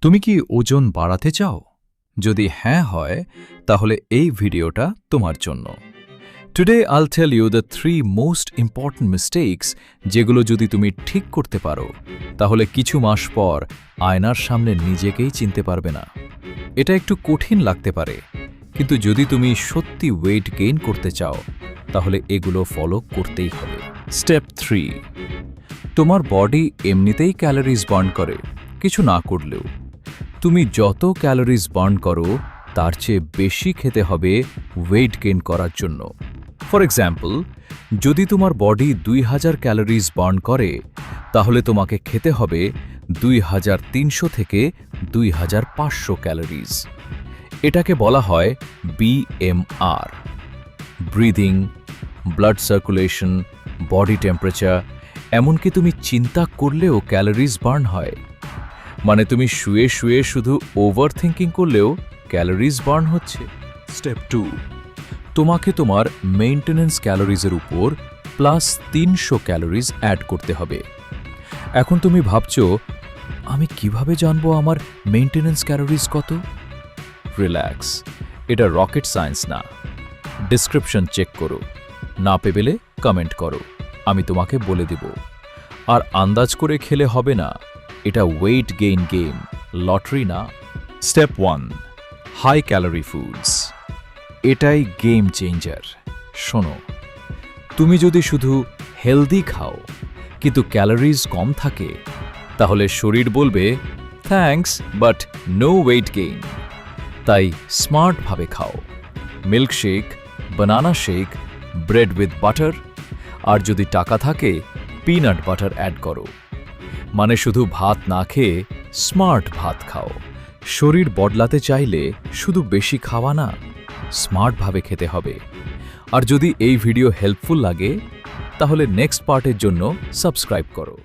তুমি কি ওজন বাড়াতে চাও? যদি হ্যাঁ হয় তাহলে এই ভিডিওটা তোমার জন্য। Today I'll tell you the 3 most important mistakes যেগুলো যদি তুমি ঠিক করতে পারো তাহলে কিছু মাস পর আয়নার সামনে নিজেকেই চিনতে পারবে না। এটা একটু কঠিন লাগতে পারে, কিন্তু যদি তুমি সত্যি ওয়েট গেইন করতে চাও তাহলে এগুলো ফলো করতেই হবে। স্টেপ 3, তোমার বডি এমনিতেই ক্যালোরিজ বার্ন করে কিছু না করলেও। তুমি যত ক্যালোরিজ বার্ন করো তার চেয়ে বেশি খেতে হবে ওয়েট গেইন করার জন্য। ফর এক্সাম্পল, যদি তোমার বডি 2000 ক্যালোরিজ বার্ন করে তাহলে তোমাকে খেতে হবে 2300 থেকে 2500 ক্যালোরিজ। এটাকে বলা হয় BMR, breathing, blood circulation, body temperature. এমনকি তুমি চিন্তা করলেও ক্যালোরিজ বার্ন হয়। মানে তুমি শুয়ে শুয়ে শুধু ওভার থিঙ্কিং করলেও ক্যালোরিজ বার্ন হচ্ছে। স্টেপ 2, তোমাকে তোমার মেইনটেনেন্স ক্যালোরিজের উপর প্লাস 300 ক্যালোরিজ অ্যাড করতে হবে। এখন তুমি ভাবছো, আমি কিভাবে জানবো আমার মেইনটেনেন্স ক্যালোরিজ কত? রিল্যাক্স, এটা রকেট সায়েন্স না। ডেসক্রিপশন চেক করো, না পেলে কমেন্ট করো, আমি তোমাকে বলে দেব। আর আন্দাজ করে খেলে হবে না, এটা ওয়েট গেইন গেম, লটারি না। Step 1, high calorie foods. এটাই গেম চেঞ্জার। শোনো, তুমি যদি শুধু হেলদি খাও কিন্তু ক্যালোরিজ কম থাকে তাহলে শরীর বলবে thanks but no weight gain. তাই স্মার্টভাবে খাও। Milkshake, banana shake, bread with butter, আর যদি টাকা থাকে পিনাট বাটার অ্যাড করো। মানে শুধু ভাত না খেয়ে স্মার্ট ভাত খাও। শরীর বদলাতে চাইলে শুধু বেশি খাওয়া না, স্মার্টভাবে খেতে হবে। আর যদি এই ভিডিও হেল্পফুল লাগে তাহলে নেক্সট পার্টের জন্য সাবস্ক্রাইব করো।